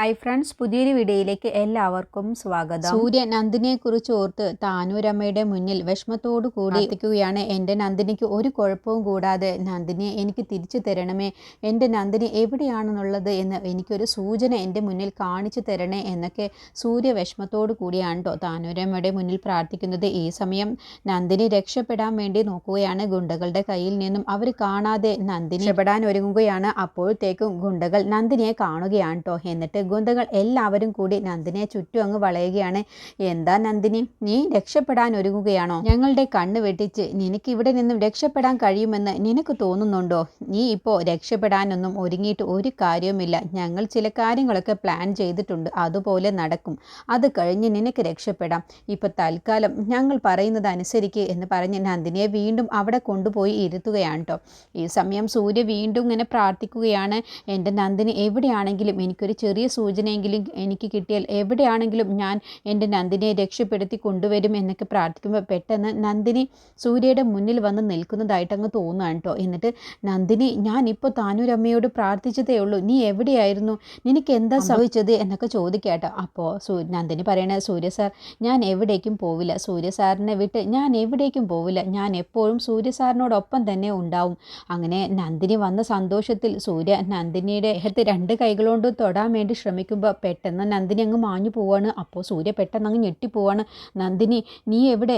Hi friends, പുതിയൊരു വീഡിയോയിലേക്ക് എല്ലാവർക്കും സ്വാഗതം. സൂര്യ നന്ദിനിയെക്കുറിച്ച് ഓർത്ത് താനൂരമ്മയുടെ മുന്നിൽ വിഷമത്തോടു കൂടി പ്രാർത്ഥിക്കുകയാണ്. എൻ്റെ നന്ദിനിക്ക് ഒരു കുഴപ്പവും കൂടാതെ നന്ദിനിയെ എനിക്ക് തിരിച്ചു തരണമേ, എൻ്റെ നന്ദിനി എവിടെയാണെന്നുള്ളത് എന്ന് എനിക്കൊരു സൂചന എൻ്റെ മുന്നിൽ കാണിച്ചു തരണേ എന്നൊക്കെ സൂര്യ വിഷമത്തോടു കൂടിയാണ് കേട്ടോ താനൂരമ്മയുടെ മുന്നിൽ പ്രാർത്ഥിക്കുന്നത്. ഈ സമയം നന്ദിനി രക്ഷപ്പെടാൻ വേണ്ടി നോക്കുകയാണ് ഗുണ്ടകളുടെ കയ്യിൽ നിന്നും. അവർ കാണാതെ നന്ദിനി രക്ഷപ്പെടാൻ ഒരുങ്ങുകയാണ്. അപ്പോഴത്തേക്കും ഗുണ്ടകൾ നന്ദിനിയെ കാണുകയാണ് കേട്ടോ. എന്നിട്ട് ഗുണ്ടകൾ എല്ലാവരും കൂടി നന്ദിനിയെ ചുറ്റും അങ്ങ് വളയുകയാണ്. എന്താ നന്ദിനി, നീ രക്ഷപ്പെടാൻ ഒരുങ്ങുകയാണോ? ഞങ്ങളുടെ കണ്ണ് വെട്ടിച്ച് നിനക്ക് ഇവിടെ നിന്നും രക്ഷപ്പെടാൻ കഴിയുമെന്ന് നിനക്ക് തോന്നുന്നുണ്ടോ? നീ ഇപ്പോൾ രക്ഷപ്പെടാനൊന്നും ഒരുങ്ങിയിട്ട് ഒരു കാര്യവുമില്ല. ഞങ്ങൾ ചില കാര്യങ്ങളൊക്കെ പ്ലാൻ ചെയ്തിട്ടുണ്ട്, അതുപോലെ നടക്കും. അത് കഴിഞ്ഞ് നിനക്ക് രക്ഷപ്പെടാം. ഇപ്പോൾ തൽക്കാലം ഞങ്ങൾ പറയുന്നത് അനുസരിക്ക് എന്ന് പറഞ്ഞ് നന്ദിനിയെ വീണ്ടും അവിടെ കൊണ്ടുപോയി ഇരുത്തുകയാണ് കേട്ടോ. ഈ സമയം സൂര്യ വീണ്ടും ഇങ്ങനെ പ്രാർത്ഥിക്കുകയാണ്. എൻ്റെ നന്ദിനി എവിടെയാണെങ്കിലും എനിക്കൊരു ചെറിയ സൂചനയെങ്കിലും എനിക്ക് കിട്ടിയാൽ എവിടെയാണെങ്കിലും ഞാൻ എൻ്റെ നന്ദിനിയെ രക്ഷപ്പെടുത്തി കൊണ്ടുവരും എന്നൊക്കെ പ്രാർത്ഥിക്കുമ്പോൾ പെട്ടെന്ന് നന്ദിനി സൂര്യയുടെ മുന്നിൽ വന്ന് നിൽക്കുന്നതായിട്ട് അങ്ങ് തോന്നുകയാണ് കേട്ടോ. എന്നിട്ട് നന്ദിനി, ഞാൻ ഇപ്പോൾ താനൂരമ്മയോട് പ്രാർത്ഥിച്ചതേ ഉള്ളൂ, നീ എവിടെയായിരുന്നു, നിനക്ക് എന്താ സംഭവിച്ചത് എന്നൊക്കെ ചോദിക്കാട്ടോ. അപ്പോൾ നന്ദിനി പറയണത്, സൂര്യ സാർ, ഞാൻ എവിടേക്കും പോവില്ല, സൂര്യ സാറിനെ വിട്ട് ഞാൻ എവിടേക്കും പോവില്ല, ഞാൻ എപ്പോഴും സൂര്യ സാറിനോടൊപ്പം തന്നെ ഉണ്ടാവും. അങ്ങനെ നന്ദിനി വന്ന സന്തോഷത്തിൽ സൂര്യ നന്ദിനിയുടെ ദേഹത്ത് രണ്ട് കൈകളോണ്ട് തൊടാൻ വേണ്ടി ശ്രമിക്കുമ്പോൾ പെട്ടെന്ന് നന്ദിനി അങ്ങ് മാഞ്ഞു പോവാണ്. അപ്പോൾ സൂര്യ പെട്ടെന്ന് അങ്ങ് ഞെട്ടിപ്പോവാണ്. നന്ദിനി, നീ എവിടെ,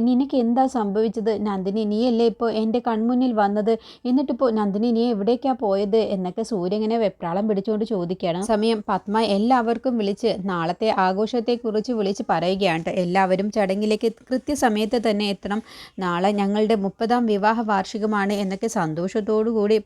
നിനക്ക് എന്താ സംഭവിച്ചത്? നന്ദിനി, നീയല്ലേ ഇപ്പോൾ എൻ്റെ കൺമുന്നിൽ വന്നത്, എന്നിട്ടിപ്പോൾ നന്ദിനി നീ എവിടേക്കാണ് പോയത് എന്നൊക്കെ സൂര്യ ഇങ്ങനെ വെപ്രാളം പിടിച്ചുകൊണ്ട് ചോദിക്കുകയാണ്. സമയം പത്മ എല്ലാവർക്കും വിളിച്ച് നാളത്തെ ആഘോഷത്തെക്കുറിച്ച് വിളിച്ച് പറയുകയാണ്. എല്ലാവരും ചടങ്ങിലേക്ക് കൃത്യസമയത്ത് തന്നെ എത്തണം, നാളെ ഞങ്ങളുടെ 30ാം വിവാഹ വാർഷികമാണ് എന്നൊക്കെ സന്തോഷത്തോടു കൂടി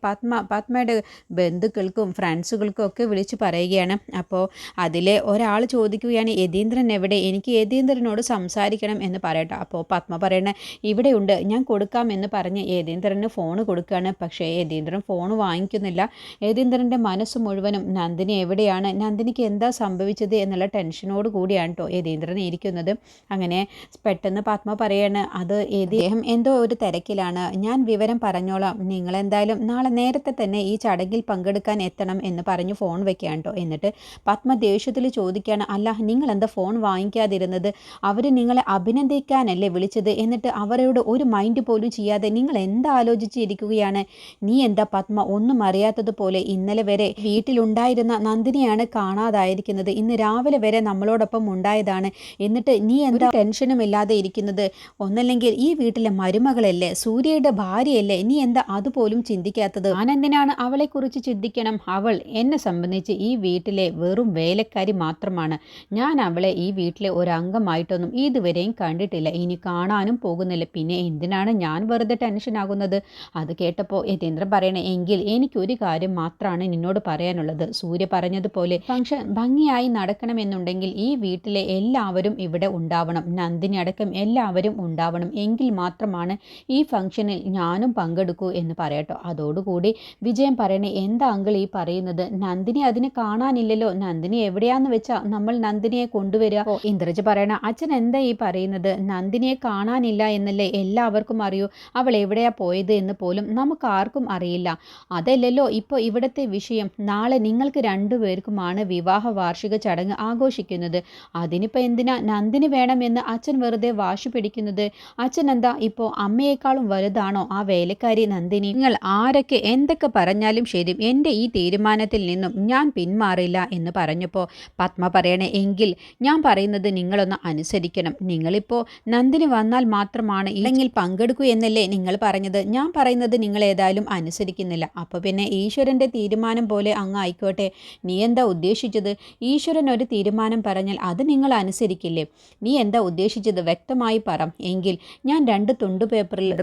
പത്മയുടെ ബന്ധുക്കൾക്കും ഫ്രണ്ട്സുകൾക്കും ഒക്കെ വിളിച്ച് പറയുകയാണ്. അപ്പോൾ അതിലെ ഒരാൾ ചോദിക്കുകയാണ്, യതീന്ദ്രൻ എവിടെ, എനിക്ക് യതീന്ദ്രനോട് സംസാരിക്കണം എന്ന് പറയട്ടെ. അപ്പോൾ പത്മ പറയണ, ഇവിടെയുണ്ട്, ഞാൻ കൊടുക്കാം എന്ന് പറഞ്ഞ് യതീന്ദ്രന് ഫോൺ കൊടുക്കുകയാണ്. പക്ഷേ യതീന്ദ്രൻ ഫോൺ വാങ്ങിക്കുന്നില്ല. യതീന്ദ്രൻ്റെ മനസ്സ് മുഴുവനും നന്ദിനി എവിടെയാണ്, നന്ദിനിക്ക് എന്താ സംഭവിച്ചത് എന്നുള്ള ടെൻഷനോട് കൂടിയാണ് കേട്ടോ യതീന്ദ്രൻ ഇരിക്കുന്നത്. അങ്ങനെ പെട്ടെന്ന് പത്മ പറയാണ്, അത് ഇദ്ദേഹം എന്തോ ഒരു തിരക്കിലാണ്, ഞാൻ വിവരം പറഞ്ഞോളാം, നിങ്ങളെന്തായാലും നാളെ നേരത്തെ തന്നെ ഈ ചടങ്ങിൽ പങ്കെടുക്കാൻ എത്തണം എന്ന് പറഞ്ഞ് ഫോൺ വെക്കുകയാണ് കേട്ടോ. എന്നിട്ട് പത്മ ദേഷ്യത്തിൽ ചോദിക്കുകയാണ്, അല്ല നിങ്ങൾ എന്താ ഫോൺ വാങ്ങിക്കാതിരുന്നത്, അവർ നിങ്ങളെ അഭിനന്ദിക്കാനല്ലേ വിളിച്ചത്, എന്നിട്ട് അവരോട് ഒരു മൈൻഡ് പോലും ചെയ്യാതെ നിങ്ങൾ എന്താ ആലോചിച്ചിരിക്കുകയാണ്? നീ എന്താ പത്മ ഒന്നും അറിയാത്തതുപോലെ, ഇന്നലെ വരെ വീട്ടിലുണ്ടായിരുന്ന നന്ദിനിയാണ് കാണാതായിരിക്കുന്നത്, ഇന്ന് രാവിലെ വരെ നമ്മളോടൊപ്പം ഉണ്ടായതാണ്, എന്നിട്ട് നീ എന്താ ടെൻഷനും ഇല്ലാതെ ഇരിക്കുന്നത്? ഒന്നല്ലെങ്കിൽ ഈ വീട്ടിലെ മരുമകളല്ലേ, സൂര്യയുടെ ഭാര്യയല്ലേ, നീ എന്താ അതുപോലും ചിന്തിക്കാത്തത്? ഞാനെന്തിനാണ് അവളെക്കുറിച്ച് ചിന്തിക്കണം? അവൾ എന്നെ സംബന്ധിച്ച് ഈ വീട്ടിലെ വെറും വേലക്കാരി മാത്രമാണ്. ഞാൻ അവളെ ഈ വീട്ടിലെ ഒരംഗമായിട്ടൊന്നും ഇതുവരെയും കണ്ടിട്ടില്ല, ഇനി കാണാനും പോകുന്നില്ല. പിന്നെ എന്തിനാണ് ഞാൻ വെറുതെ ടെൻഷൻ ആകുന്നത്? അത് കേട്ടപ്പോൾ യതീന്ദ്രൻ പറയണേ, എങ്കിൽ എനിക്കൊരു കാര്യം മാത്രമാണ് നിന്നോട് പറയാനുള്ളത്. സൂര്യ പറഞ്ഞതുപോലെ ഫംഗ്ഷൻ ഭംഗിയായി നടക്കണമെന്നുണ്ടെങ്കിൽ ഈ വീട്ടിലെ എല്ലാവരും ഇവിടെ ഉണ്ടാവണം, നന്ദിനി അടക്കം എല്ലാവരും ഉണ്ടാവണം, എങ്കിൽ മാത്രമാണ് ഈ ഫംഗ്ഷനിൽ ഞാനും പങ്കെടുക്കൂ എന്ന് പറയട്ടോ. അതോടുകൂടി വിജയൻ പറയണേ, എന്താ അങ്കിൾ ഈ പറയുന്നത്? നന്ദിനി അതിനെ കാണാനില്ലല്ലോ, നന്ദിനി എവിടെയാന്ന് വെച്ചാ നമ്മൾ നന്ദിനിയെ കൊണ്ടുവരിക? ഇന്ദ്രജ പറയണ, അച്ഛൻ എന്താ ഈ പറയുന്നത്? നന്ദിനിയെ കാണാനില്ല എന്നല്ലേ എല്ലാവർക്കും അറിയൂ, അവൾ എവിടെയാ പോയത് എന്ന് പോലും നമുക്ക് ആർക്കും അറിയില്ല. അതല്ലല്ലോ ഇപ്പോൾ ഇവിടുത്തെ വിഷയം. നാളെ നിങ്ങൾക്ക് രണ്ടുപേർക്കുമാണ് വിവാഹ വാർഷിക ചടങ്ങ് ആഘോഷിക്കുന്നത്, അതിനിപ്പോൾ എന്തിനാ നന്ദിനി വേണമെന്ന് അച്ഛൻ വെറുതെ വാശി പിടിക്കുന്നത്? അച്ഛൻ എന്താ ഇപ്പോൾ അമ്മയെക്കാളും വലുതാണോ ആ വേലക്കാരി നന്ദിനി? നിങ്ങൾ ആരൊക്കെ എന്തൊക്കെ പറഞ്ഞാലും ശരി, എൻ്റെ ഈ തീരുമാനത്തിൽ നിന്നും ഞാൻ പിന്മാറില്ല എന്ന് പറഞ്ഞപ്പോൾ പത്മ പറയണേ, എങ്കിൽ ഞാൻ പറയുന്നത് നിങ്ങളൊന്ന് അനുസരിക്കണം. നിങ്ങളിപ്പോൾ നന്ദിനി വന്നാൽ മാത്രമാണ് ഇല്ലെങ്കിൽ പങ്കെടുക്കൂ എന്നല്ലേ നിങ്ങൾ പറഞ്ഞത്? ഞാൻ പറയുന്നത് നിങ്ങൾ ഏതായാലും അനുസരിക്കുന്നില്ല. അപ്പോൾ പിന്നെ ഈശ്വരൻ്റെ തീരുമാനം പോലെ അങ്ങ് ആയിക്കോട്ടെ. നീ എന്താ ഉദ്ദേശിച്ചത്? ഈശ്വരൻ ഒരു തീരുമാനം പറഞ്ഞാൽ അത് നിങ്ങൾ അനുസരിക്കില്ലേ? നീ എന്താ ഉദ്ദേശിച്ചത് വ്യക്തമായി പറ. എങ്കിൽ ഞാൻ 2 തുണ്ട്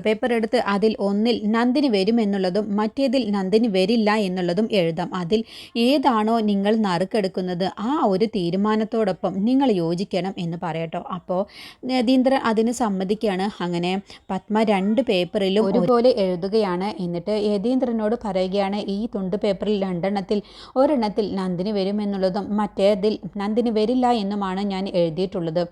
പേപ്പർ എടുത്ത് അതിൽ ഒന്നിൽ നന്ദിനി വരുമെന്നുള്ളതും മറ്റേതിൽ നന്ദിനി വരില്ല എന്നുള്ളതും എഴുതാം. അതിൽ ഏതാണോ നിങ്ങൾ നറുക്കെടുക്കുന്നത് ആ ഒരു തീരുമാനത്തോടൊപ്പം നിങ്ങൾ യോജിക്കണം എന്ന് പറയട്ടോ. അപ്പോൾ യതീന്ദ്രൻ അതിന് സമ്മതിക്കുകയാണ്. അങ്ങനെ പത്മ 2 പേപ്പറിലും ഒരുപോലെ എഴുതുകയാണ്. എന്നിട്ട് യതീന്ദ്രനോട് പറയുകയാണ്, ഈ തുണ്ട് പേപ്പറിൽ 2 ഒരെണ്ണത്തിൽ നന്ദിനി വരുമെന്നുള്ളതും മറ്റേതിൽ നന്ദിനി വരില്ല എന്നുമാണ് ഞാൻ എഴുതിയിട്ടുള്ളത്.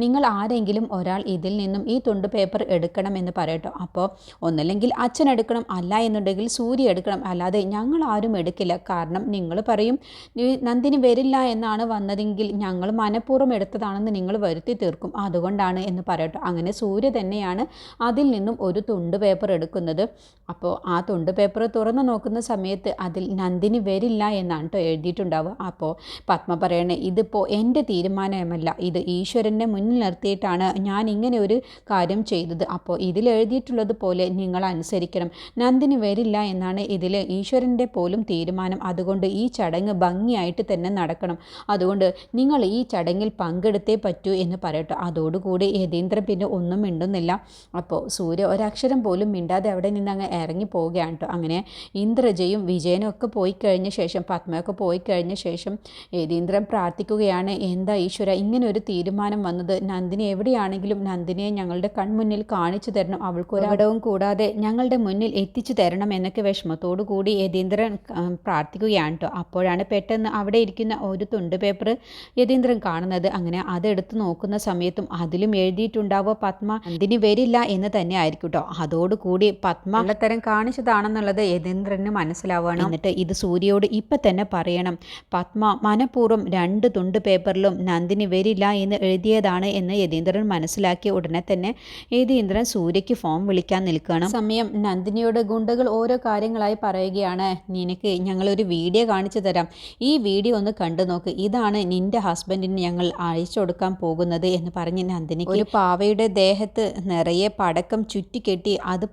നിങ്ങൾ ആരെങ്കിലും ഒരാൾ ഇതിൽ നിന്നും ഈ തുണ്ട് പേപ്പർ എടുക്കണം എന്ന് പറയട്ടോ. അപ്പോൾ ഒന്നല്ലെങ്കിൽ അച്ഛൻ എടുക്കണം, അല്ല എന്നുണ്ടെങ്കിൽ സൂര്യ എടുക്കണം, അല്ലാതെ ഞങ്ങൾ ആരും എടുക്കില്ല. കാരണം നിങ്ങൾ പറയും നന്ദിനി വരില്ല എന്നാണ് വന്നതെങ്കിൽ ഞങ്ങൾ മനഃപൂർവ്വം എടുത്തതാണെന്ന് നിങ്ങൾ വരുത്തി തീർക്കും, അതുകൊണ്ടാണ് എന്ന് പറയട്ടോ. അങ്ങനെ സൂര്യ തന്നെയാണ് അതിൽ നിന്നും ഒരു തുണ്ട് പേപ്പർ എടുക്കുന്നത്. അപ്പോൾ ആ തുണ്ട് പേപ്പർ തുറന്നു നോക്കുന്ന സമയത്ത് അതിൽ നന്ദിനി വരില്ല എന്നാണ് കേട്ടോ എഴുതിയിട്ടുണ്ടാവുക. അപ്പോൾ പത്മ പറയണേ, ഇതിപ്പോൾ എൻ്റെ തീരുമാനമല്ല, ഇത് ഈശ്വരനെ മുന്നിൽ നിർത്തിയിട്ടാണ് ഞാൻ ഇങ്ങനെ ഒരു കാര്യം ചെയ്തത്. അപ്പോൾ ഇതിൽ എഴുതിയിട്ടുള്ളത് പോലെ നിങ്ങൾ അനുസരിക്കണം. നന്ദിനി വരില്ല എന്നാണ് ഇതിൽ ഈശ്വരൻ്റെ പോലും തീരുമാനം. അതുകൊണ്ട് ഈ ചടങ്ങ് ഭംഗിയായിട്ട് തന്നെ നടക്കണം. അതുകൊണ്ട് നിങ്ങൾ ഈ ചടങ്ങിൽ പങ്കെടുത്തേ പറ്റൂ എന്ന് പറയട്ടോ. അതോടുകൂടി യതീന്ദ്രൻ പിന്നെ ഒന്നും മിണ്ടുന്നില്ല. അപ്പോൾ സൂര്യ ഒരക്ഷരം പോലും മിണ്ടാതെ അവിടെ നിന്ന് അങ്ങ് ഇറങ്ങി പോവുകയാണ് കേട്ടോ. അങ്ങനെ ഇന്ദ്രജയും വിജയനും ഒക്കെ പോയി കഴിഞ്ഞ ശേഷം, പത്മയൊക്കെ പോയി കഴിഞ്ഞ ശേഷം യതീന്ദ്രൻ പ്രാർത്ഥിക്കുകയാണ്, എന്താ ഈശ്വര ഇങ്ങനെ ഒരു തീരുമാനം വന്നത്? നന്ദിനി എവിടെയാണെങ്കിലും നന്ദിനിയെ ഞങ്ങളുടെ കൺമുന്നിൽ കാണിച്ചു തരണം, അവൾക്ക് ഒരടവും കൂടാതെ ഞങ്ങളുടെ മുന്നിൽ എത്തിച്ചു തരണം എന്നൊക്കെ വിഷമത്തോടു കൂടി യതീന്ദ്രൻ പ്രാർത്ഥിക്കുകയാണ് കേട്ടോ. അപ്പോഴാണ് പെട്ടെന്ന് അവിടെ ഇരിക്കുന്ന ഒരു തുണ്ട് പേപ്പർ യതീന്ദ്രൻ കാണുന്നത്. അങ്ങനെ അതെടുത്ത് നോക്കുന്ന സമയത്തും അതിലും എഴുതിയിട്ടുണ്ടാവുക പത്മ നന്ദിനി വരില്ല എന്ന് തന്നെ ആയിരിക്കും കേട്ടോ. അതോടുകൂടി പത്മ ഉള്ളത്തരം കാണിച്ചതാണെന്നുള്ളത് യതീന്ദ്രന് മനസ്സിലാവുകയാണ്. എന്നിട്ട് ഇത് സൂര്യയോട് ഇപ്പം തന്നെ പറയണം, പത്മ മനഃപൂർവ്വം 2 തുണ്ട് പേപ്പറിലും നന്ദിനി വരില്ല എന്ന് എഴുതിയതാണ് എന്ന് യതീന്ദ്രൻ മനസ്സിലാക്കിയ ഉടനെ തന്നെ യതീന്ദ്രൻ സൂര്യയ്ക്ക് ഫോൺ വിളിക്കാൻ നിൽക്കുകയാണ്. സമയം നന്ദിനിയോട് ഗുണ്ടകൾ ഓരോ കാര്യങ്ങളായി പറയുകയാണ്, നിനക്ക് ഞങ്ങളൊരു വീഡിയോ കാണിച്ചു തരാം, ഈ വീഡിയോ ഒന്ന് കണ്ടു നോക്ക്, ഇതാണ് നിന്റെ ഹസ്ബൻഡിന് ഞങ്ങൾ അയച്ചു കൊടുക്കാൻ പോകുന്നത് എന്ന് പറഞ്ഞ് നന്ദിനിക്ക് ഒരു പാവയുടെ ദേഹത്ത് നിറയെ പടക്കം ചുറ്റിക്കെട്ടി അത്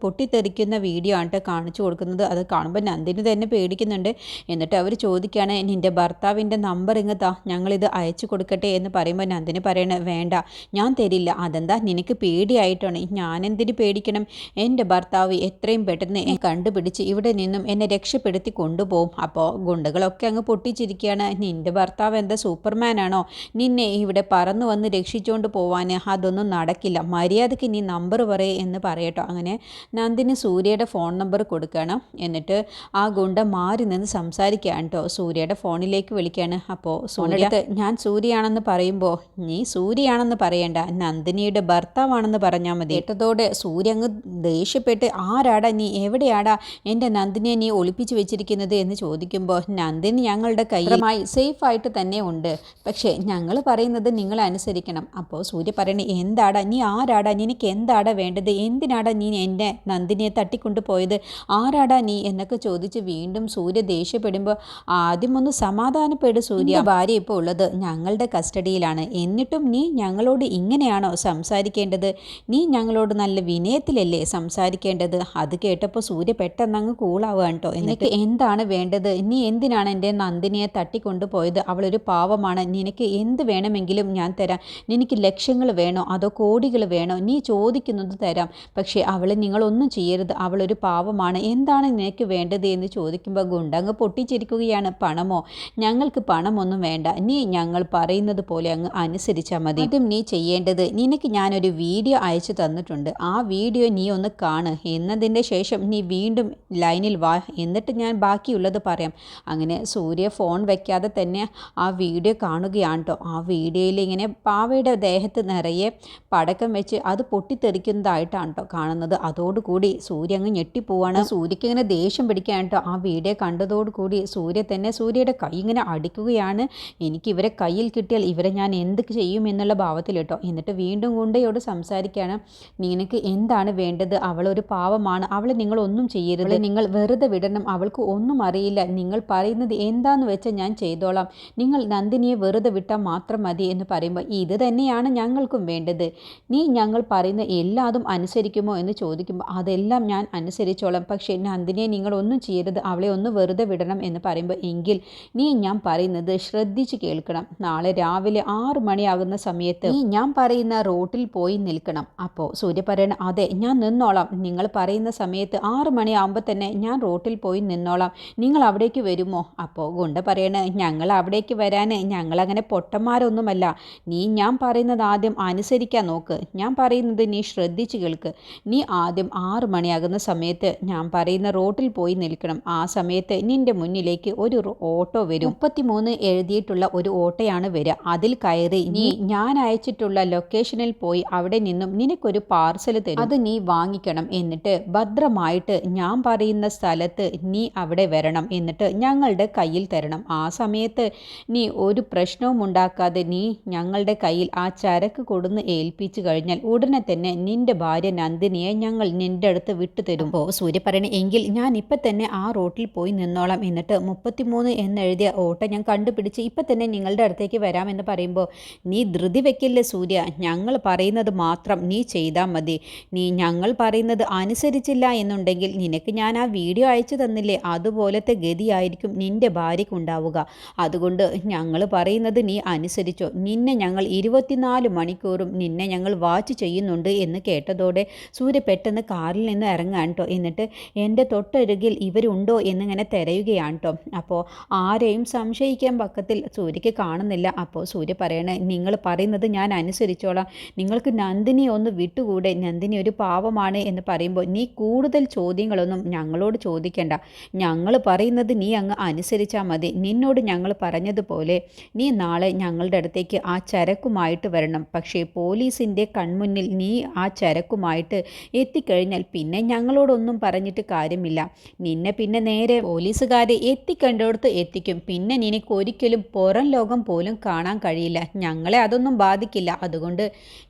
പൊട്ടിത്തെറിക്കുന്ന വീഡിയോ ആണ് കാണിച്ചു കൊടുക്കുന്നത്. അത് കാണുമ്പോൾ നന്ദിനി തന്നെ പേടിക്കുന്നുണ്ട്. എന്നിട്ട് അവർ ചോദിക്കുകയാണ്, നിൻ്റെ ഭർത്താവിൻ്റെ നമ്പർ ഇങ്ങത്താ, ഞങ്ങളിത് അയച്ചു കൊടുക്കട്ടെ എന്ന് പറയുമ്പോൾ നന്ദിനി പറയണേ, വേണ്ട ഞാൻ തരില്ല. അതെന്താ നിനക്ക് പേടിയായിട്ടാണ്? ഞാനെന്തിന് പേടിക്കണം? എൻ്റെ ഭർത്താവ് എത്രയും പെട്ടെന്ന് കണ്ടുപിടിച്ച് ഇവിടെ നിന്നും എന്നെ രക്ഷപ്പെടുത്തി കൊണ്ടുപോകും. അപ്പോൾ ഗുണ്ടകളൊക്കെ അങ്ങ് പൊട്ടിച്ചിരിക്കുകയാണ്, നിൻ്റെ ഭർത്താവ് എന്താ സൂപ്പർമാനാണോ? നിന്നെ ഇവിടെ പറന്നു വന്ന് രക്ഷിച്ചുകൊണ്ട് പോവാൻ അതൊന്നും നടക്കില്ല, മര്യാദയ്ക്ക് നീ നമ്പർ പറയേ എന്ന് പറയട്ടോ. അങ്ങനെ നന്ദിനി സൂര്യയുടെ ഫോൺ നമ്പർ കൊടുക്കുകയാണ്. എന്നിട്ട് ആ ഗുണ്ട മാറി നിന്ന് സംസാരിക്കുകയാണ് കേട്ടോ. സൂര്യയുടെ ഫോണിലേക്ക് വിളിക്കുകയാണ്. അപ്പോൾ സൂര്യ ഞാൻ സൂര്യയാണെന്ന് പറയുമ്പോൾ നീ സൂര്യയാണെന്ന് പറയണ്ട, നന്ദിനിയുടെ ഭർത്താവാണെന്ന് പറഞ്ഞാൽ മതി. കേട്ടതോടെ സൂര്യ അങ്ങ് ദേഷ്യപ്പെട്ട്, ആരാടാ നീ, എവിടെയാടാ എൻ്റെ നന്ദിനിയെ നീ ഒളിപ്പിച്ച് വെച്ചിരിക്കുന്നത് എന്ന് ചോദിക്കുമ്പോൾ, നന്ദിനി ഞങ്ങളുടെ കയ്യിലുമായി സേഫായിട്ട് തന്നെ ഉണ്ട്, പക്ഷേ ഞങ്ങൾ പറയുന്നത് നിങ്ങൾ അനുസരിക്കണം. അപ്പോൾ സൂര്യ പറയണേ, എന്താടാ നീ, ആരാടാ, നിനക്ക് എന്താടാ വേണ്ടത്, എന്തിനാടാ നീ എൻ്റെ നന്ദിനിയെ തട്ടിക്കൊണ്ടു പോയത്, ആരാടാ നീ എന്നൊക്കെ ചോദിച്ച് വീണ്ടും സൂര്യ ദേഷ്യപ്പെടുമ്പോൾ, ആദ്യം ഒന്ന് സമാധാനപ്പെടും സൂര്യ, ഭാര്യ ഇപ്പോൾ ഉള്ളത് ഞങ്ങളുടെ കസ്റ്റഡിയിലാണ്, എന്നിട്ടും നീ ഞങ്ങളോട് ഇങ്ങനെയാണോ സംസാരിക്കേണ്ടത്? നീ ഞങ്ങളോട് നല്ല വിനയത്തിലല്ലേ സംസാരിക്കേണ്ടത്? അത് കേട്ടപ്പോൾ സൂര്യ പെട്ടെന്ന് അങ്ങ് കൂളാവുകയാണ് കേട്ടോ. നിനക്ക് എന്താണ് വേണ്ടത്? നീ എന്തിനാണ് എൻ്റെ നന്ദിനിയെ തട്ടിക്കൊണ്ടുപോയത്? അവളൊരു പാവമാണ്, നിനക്ക് എന്ത് വേണമെങ്കിലും ഞാൻ തരാം. നിനക്ക് ലക്ഷങ്ങൾ വേണോ അതോ കോടികൾ വേണോ? നീ ചോദിക്കുന്നത് തരാം, പക്ഷേ അവളെ നിങ്ങളൊന്നും ചെയ്യരുത്, അവളൊരു പാവമാണ്, എന്താണ് നിനക്ക് വേണ്ടത് എന്ന് ചോദിക്കുമ്പോൾ ഗുണ്ടങ്ങ് പൊട്ടിച്ചിരിക്കുകയാണ്. പണമോ? ഞങ്ങൾക്ക് പണമൊന്നും വേണ്ട, നീ ഞങ്ങൾ പറയുന്നത് പോലെ അങ്ങ് അനുസരിച്ചാൽ മതി. ആദ്യം നീ ചെയ്യേണ്ടത്, നിനക്ക് ഞാനൊരു വീഡിയോ അയച്ചു തന്നിട്ടുണ്ട്, ആ വീഡിയോ നീ ഒന്ന് കാണ്, എന്നതിൻ്റെ ശേഷം നീ വീണ്ടും ലൈനിൽ വാ, എന്നിട്ട് ഞാൻ ബാക്കിയുള്ളത് പറയാം. അങ്ങനെ സൂര്യ ഫോൺ വയ്ക്കാതെ തന്നെ ആ വീഡിയോ കാണുകയാണ് കേട്ടോ. ആ വീഡിയോയിൽ ഇങ്ങനെ പാവയുടെ ദേഹത്ത് നിറയെ പടക്കം വെച്ച് അത് പൊട്ടിത്തെറിക്കുന്നതായിട്ടാണ് കേട്ടോ കാണുന്നത്. അതോടുകൂടി സൂര്യ അങ്ങ് ഞെട്ടിപ്പോവാണ്. സൂര്യക്ക് ഇങ്ങനെ ദേഷ്യം പിടിക്കുകയാണ് കേട്ടോ. ആ വീഡിയോ കണ്ടതോടുകൂടി സൂര്യ തന്നെ സൂര്യയുടെ കൈ ഇങ്ങനെ അടിക്കുകയാണ്. എനിക്ക് ഇവരെ കയ്യിൽ കിട്ടിയാൽ ഇവരെ ഞാൻ എന്ത് ചെയ്യും എന്നുള്ള ഭാവത്തിൽ കേട്ടോ. എന്നിട്ട് വീണ്ടും ഗുണ്ടയോട് സംസാരിക്കുകയാണ്, നിനക്ക് എന്താണ് വേണ്ടത്? അവളൊരു പാവമാണ്, അവളെ നിങ്ങളൊന്നും ചെയ്യരുത്, നിങ്ങൾ വെറുതെ വിടണം, അവൾക്ക് ഒന്നും അറിയില്ല, നിങ്ങൾ പറയുന്നത് എന്താന്ന് വെച്ചാൽ ഞാൻ ചെയ്തോളാം, നിങ്ങൾ നന്ദിനിയെ വെറുതെ വിട്ടാൽ മാത്രം മതി എന്ന് പറയുമ്പോൾ, ഇത് തന്നെയാണ് ഞങ്ങൾക്കും വേണ്ടത്, നീ ഞങ്ങൾ പറയുന്ന എല്ലാതും അനുസരിക്കുമോ എന്ന് ചോദിക്കുമ്പോൾ, അതെല്ലാം ഞാൻ അനുസരിച്ചോളാം, പക്ഷേ നന്ദിനിയെ നിങ്ങളൊന്നും ചെയ്യരുത്, അവളെ ഒന്ന് വെറുതെ വിടണം എന്ന് പറയുമ്പോൾ, എങ്കിൽ നീ ഞാൻ പറയുന്നത് ശ്രദ്ധിച്ച് കേൾക്കണം, നാളെ രാവിലെ 6 മണിയാകുന്ന സമയത്ത് നീ ഞാൻ പറയുന്ന റോട്ടിൽ പോയി നിൽക്കണം. അപ്പോൾ സൂര്യ പറയണം, അതെ ഞാൻ നിന്നോളാം, നിങ്ങൾ പറയുന്ന സമയത്ത് 6 മണിയാകുമ്പോൾ തന്നെ ഞാൻ റോട്ടിൽ പോയി നിന്നോളാം, നിങ്ങൾ അവിടേക്ക് വരുമോ? അപ്പോൾ ഗുണ്ട പറയണ, ഞങ്ങൾ അവിടേക്ക് വരാൻ ഞങ്ങളങ്ങനെ പൊട്ടന്മാരൊന്നുമല്ല, നീ ഞാൻ പറയുന്നത് ആദ്യം അനുസരിക്കാൻ നോക്ക്, ഞാൻ പറയുന്നത് നീ ശ്രദ്ധിച്ച് കേൾക്ക്, നീ ആദ്യം 6 മണിയാകുന്ന സമയത്ത് ഞാൻ പറയുന്ന റോട്ടിൽ പോയി നിൽക്കണം, ആ സമയത്ത് നിൻ്റെ മുന്നിലേക്ക് ഒരു ഓട്ടോ വരും, 33 എഴുതിയിട്ടുള്ള ഒരു ഓട്ടോയാണ് വരിക, അതിൽ കയറി അതെ, ഞാൻ അയച്ചിട്ടുള്ള ലൊക്കേഷനിൽ പോയി അവിടെ നിന്നും നിനക്കൊരു പാർസൽ തരും, അത് നീ വാങ്ങിക്കണം. എന്നിട്ട് ഭദ്രമായിട്ട് ഞാൻ പറയുന്ന സ്ഥലത്ത് നീ അവിടെ വരണം. എന്നിട്ട് ഞങ്ങളുടെ കയ്യിൽ തരണം. ആ സമയത്ത് നീ ഒരു പ്രശ്നവും ഉണ്ടാക്കാതെ നീ ഞങ്ങളുടെ കയ്യിൽ ആ ചരക്ക് കൊടുന്ന് ഏൽപ്പിച്ചു കഴിഞ്ഞാൽ ഉടനെ തന്നെ നിന്റെ ഭാര്യ നന്ദിനിയെ ഞങ്ങൾ നിന്റെ അടുത്ത് വിട്ടുതരും. അപ്പോൾ സൂര്യ പറയണേ, എങ്കിൽ ഞാൻ ഇപ്പം തന്നെ ആ റോട്ടിൽ പോയി നിന്നോളാം. എന്നിട്ട് 33 എന്നെഴുതിയ ഓട്ടോ ഞാൻ കണ്ടുപിടിച്ച് ഇപ്പം തന്നെ നിങ്ങളുടെ അടുത്തേക്ക് വരാമെന്ന് പറയുമ്പോൾ, നീ ധൃതി വെക്കില്ലേ സൂര്യ, ഞങ്ങൾ പറയുന്നത് മാത്രം നീ ചെയ്താൽ മതി. നീ ഞങ്ങൾ പറയുന്നത് അനുസരിച്ചില്ല എന്നുണ്ടെങ്കിൽ നിനക്ക് ഞാൻ ആ വീഡിയോ അയച്ചു തന്നില്ലേ, അതുപോലത്തെ ഗതിയായിരിക്കും നിന്റെ ഭാര്യയ്ക്കുണ്ടാവുക. അതുകൊണ്ട് ഞങ്ങൾ പറയുന്നത് നീ അനുസരിച്ചോ. നിന്നെ ഞങ്ങൾ 24 മണിക്കൂറും നിന്നെ ഞങ്ങൾ വാച്ച് ചെയ്യുന്നുണ്ട് എന്ന് കേട്ടതോടെ സൂര്യ പെട്ടെന്ന് കാറിൽ നിന്ന് ഇറങ്ങാൻ കേട്ടോ. എന്നിട്ട് എൻ്റെ തൊട്ടരുകിൽ ഇവരുണ്ടോ എന്നിങ്ങനെ തിരയുകയാണ് കേട്ടോ. അപ്പോൾ ആരെയും സംശയിക്കാൻ പക്കത്തിൽ സൂര്യയ്ക്ക് കാണുന്നില്ല. അപ്പോൾ സൂര്യ പറയണേ, നിങ്ങൾ പറയുന്നത് ഞാൻ അനുസരിച്ചോളാം. നിങ്ങൾക്ക് നന്ദിനി ഒന്ന് വിട്ടുകൂടെ, നന്ദിനി ഒരു പാവമാണ് എന്ന് പറയുമ്പോൾ നീ കൂടുതൽ ചോദ്യങ്ങളൊന്നും ഞങ്ങളോട് ചോദിക്കേണ്ട. ഞങ്ങൾ പറയുന്നത് നീ അങ്ങ് അനുസരിച്ചാൽ മതി. നിന്നോട് ഞങ്ങൾ പറഞ്ഞതുപോലെ നീ നാളെ ഞങ്ങളുടെ അടുത്തേക്ക് ആ ചരക്കുമായിട്ട് വരണം. പക്ഷേ പോലീസിൻ്റെ കൺമുന്നിൽ നീ ആ ചരക്കുമായിട്ട് എത്തിക്കഴിഞ്ഞാൽ പിന്നെ ഞങ്ങളോടൊന്നും പറഞ്ഞിട്ട് കാര്യമില്ല. നിന്നെ പിന്നെ നേരെ പോലീസുകാരെ എത്തിക്കേണ്ടടുത്ത് എത്തിക്കും. പിന്നെ നിനക്ക് ഒരിക്കലും പുറം ലോകം പോലും കാണാൻ കഴിയില്ല. ഞങ്ങളെ അതൊന്നും ബാധിക്കില്ല. അതുകൊണ്ട്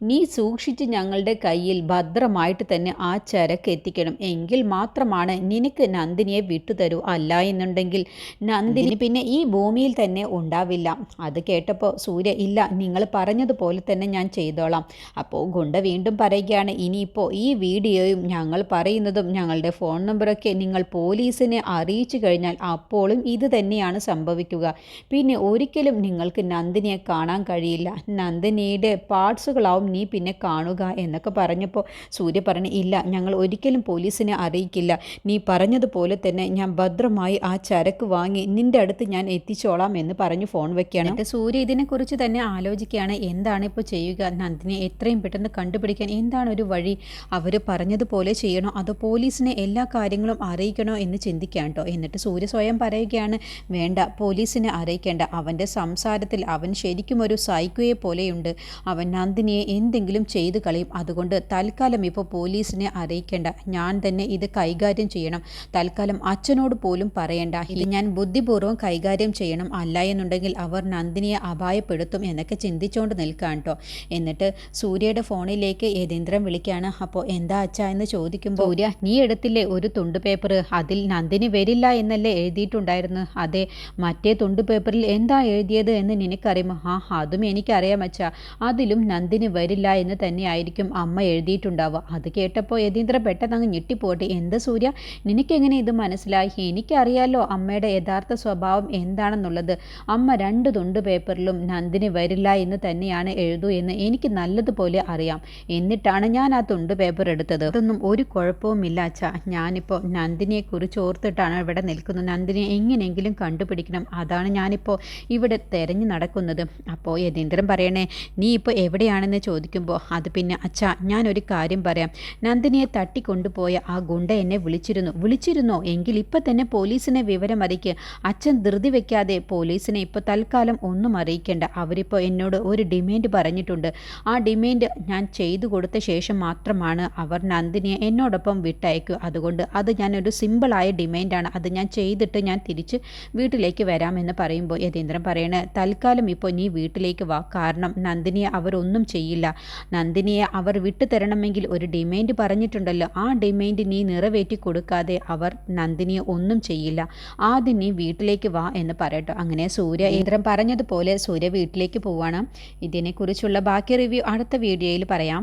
നീ സൂക്ഷിച്ച് ഞങ്ങളുടെ കയ്യിൽ ഭദ്രമായിട്ട് തന്നെ ആ ചരക്ക് എത്തിക്കണം. എങ്കിൽ മാത്രമാണ് നിനക്ക് നന്ദിനിയെ വിട്ടുതരൂ. അല്ല എന്നുണ്ടെങ്കിൽ നന്ദിനി പിന്നെ ഈ ഭൂമിയിൽ തന്നെ ഉണ്ടാവില്ല. അത് കേട്ടപ്പോൾ സൂര്യ, ഇല്ല, നിങ്ങൾ പറഞ്ഞതുപോലെ തന്നെ ഞാൻ ചെയ്തോളാം. അപ്പോൾ ഗുണ്ട വീണ്ടും പറയുകയാണ്, ഇനിയിപ്പോൾ ഈ വീഡിയോയും ഞങ്ങൾ പറയുന്നതും ഞങ്ങളുടെ ഫോൺ നമ്പറൊക്കെ നിങ്ങൾ പോലീസിനെ അറിയിച്ചു കഴിഞ്ഞാൽ അപ്പോഴും ഇത് തന്നെയാണ് സംഭവിക്കുക. പിന്നെ ഒരിക്കലും നിങ്ങൾക്ക് നന്ദിനിയെ കാണാൻ കഴിയില്ല. നന്ദിനിയുടെ പാർട്സുകളാവും നീ പിന്നെ കാണുക എന്നൊക്കെ പറഞ്ഞപ്പോൾ സൂര്യ പറഞ്ഞു, ഇല്ല, ഞങ്ങൾ ഒരിക്കലും പോലീസിനെ അറിയിക്കില്ല. നീ പറഞ്ഞതുപോലെ തന്നെ ഞാൻ ഭദ്രമായി ആ ചരക്ക് വാങ്ങി നിന്റെ അടുത്ത് ഞാൻ എത്തിച്ചോളാം എന്ന് പറഞ്ഞു ഫോൺ വെക്കുകയാണ്. എന്നിട്ട് സൂര്യ ഇതിനെക്കുറിച്ച് തന്നെ ആലോചിക്കുകയാണ്, എന്താണ് ഇപ്പോൾ ചെയ്യുക, നന്ദിനിയെ എത്രയും പെട്ടെന്ന് കണ്ടുപിടിക്കാൻ എന്താണ് ഒരു വഴി. അവർ പറഞ്ഞതുപോലെ ചെയ്യണോ അതോ പോലീസിനെ എല്ലാ കാര്യങ്ങളും അറിയിക്കണോ എന്ന് ചിന്തിക്കാൻ കേട്ടോ. എന്നിട്ട് സൂര്യ സ്വയം പറയുകയാണ്, വേണ്ട, പോലീസിനെ അറിയിക്കേണ്ട. അവൻ്റെ സംസാരത്തിൽ അവൻ ശരിക്കും ഒരു സൈക്കോയെ പോലെയുണ്ട്. അവൻ നന്ദിനിയെ എന്തെങ്കിലും ചെയ്തു കളയും. അതുകൊണ്ട് തൽക്കാലം ഇപ്പോൾ പോലീസിനെ അറിയിക്കേണ്ട. ഞാൻ തന്നെ ഇത് കൈകാര്യം ചെയ്യണം. തൽക്കാലം അച്ഛനോട് പോലും പറയേണ്ട. ഇത് ഞാൻ ബുദ്ധിപൂർവ്വം കൈകാര്യം ചെയ്യണം. അല്ല എന്നുണ്ടെങ്കിൽ അവർ നന്ദിനിയെ അപായപ്പെടുത്തും എന്നൊക്കെ ചിന്തിച്ചുകൊണ്ട് നിൽക്കാൻ കേട്ടോ. എന്നിട്ട് സൂര്യയുടെ ഫോണിലേക്ക് യതീന്ദ്രൻ വിളിക്കുകയാണ്. അപ്പോൾ എന്താ അച്ഛാ എന്ന് ചോദിക്കുമ്പോൾ, സൂര്യ, നീ എടുത്തില്ലേ ഒരു തുണ്ട് പേപ്പർ, അതിൽ നന്ദിനി വരില്ല എന്നല്ലേ എഴുതിയിട്ടുണ്ടായിരുന്നു. അതെ, മറ്റേ തുണ്ട് പേപ്പറിൽ എന്താ എഴുതിയത് എന്ന് നിനക്കറിയുമോ? അതും എനിക്കറിയാം അച്ഛാ. അതിലും നന്ദിനി വരില്ല എന്ന് തന്നെയായിരിക്കും അമ്മ എഴുതിയിട്ടുണ്ടാവുക. അത് കേട്ടപ്പോൾ യതീന്ദ്രൻ പെട്ടെന്ന് അങ്ങ് ഞെട്ടിപ്പോട്ടെ. എന്ത് സൂര്യ, നിനക്കെങ്ങനെ ഇത് മനസ്സിലായി? എനിക്കറിയാലോ അമ്മയുടെ യഥാർത്ഥ സ്വഭാവം എന്താണെന്നുള്ളത്. അമ്മ 2 തുണ്ട് പേപ്പറിലും നന്ദിനി വരില്ല എന്ന് തന്നെയാണ് എഴുതൂ എന്ന് എനിക്ക് നല്ലതുപോലെ അറിയാം. എന്നിട്ടാണ് ഞാൻ ആ തുണ്ട് പേപ്പർ എടുത്തത്. അതൊന്നും ഒരു കുഴപ്പവുമില്ല അച്ഛാ. ഞാനിപ്പോൾ നന്ദിനിയെക്കുറിച്ച് ഓർത്തിട്ടാണ് ഇവിടെ നിൽക്കുന്നത്. നന്ദിനിയെ എങ്ങനെയെങ്കിലും കണ്ടുപിടിക്കണം. അതാണ് ഞാനിപ്പോൾ ഇവിടെ തെരഞ്ഞു നടക്കുന്നത്. അപ്പോൾ യതീന്ദ്രൻ പറയണേ, നീ ഇപ്പോൾ എവിടെയാണെന്ന് ചോദിക്കുമ്പോൾ, അത് പിന്നെ അച്ഛാ, ഞാനൊരു കാര്യം പറയാം. നന്ദിനിയെ തട്ടിക്കൊണ്ടുപോയ ആ ഗുണ്ട എന്നെ വിളിച്ചിരുന്നോ എങ്കിൽ ഇപ്പം തന്നെ പോലീസിനെ വിവരം അറിയിക്കുക. അച്ഛൻ ധൃതി വെക്കാതെ പോലീസിനെ ഇപ്പോൾ തൽക്കാലം ഒന്നും അറിയിക്കേണ്ട. അവരിപ്പോൾ എന്നോട് ഒരു ഡിമാൻഡ് പറഞ്ഞിട്ടുണ്ട്. ആ ഡിമാൻഡ് ഞാൻ ചെയ്തു കൊടുത്ത ശേഷം മാത്രമാണ് അവർ നന്ദിനിയെ എന്നോടൊപ്പം വിട്ടയക്കുക. അതുകൊണ്ട് അത് ഞാനൊരു സിമ്പിളായ ഡിമാൻഡാണ്. അത് ഞാൻ ചെയ്തിട്ട് ഞാൻ തിരിച്ച് വീട്ടിലേക്ക് വരാമെന്ന് പറയുമ്പോൾ യതീന്ദ്രൻ പറയണേ, തൽക്കാലം ഇപ്പോൾ നീ വീട്ടിലേക്ക് വാ. കാരണം നന്ദിനിയെ അവരൊന്നും ചെയ്യില്ല. നന്ദിനിയെ അവർ വിട്ടുതരണമെങ്കിൽ ഒരു ഡിമാൻഡ് പറഞ്ഞിട്ടുണ്ടല്ലോ. ആ ഡിമാൻഡ് നീ നിറവേറ്റി കൊടുക്കാതെ അവർ നന്ദിനിയെ ഒന്നും ചെയ്യില്ല. ആദ്യം നീ വീട്ടിലേക്ക് വാ എന്ന് പറയട്ടോ. അങ്ങനെ യതീന്ദ്രൻ പറഞ്ഞതുപോലെ സൂര്യ വീട്ടിലേക്ക് പോവാണ്. ഇതിനെക്കുറിച്ചുള്ള ബാക്കി റിവ്യൂ അടുത്ത വീഡിയോയിൽ പറയാം.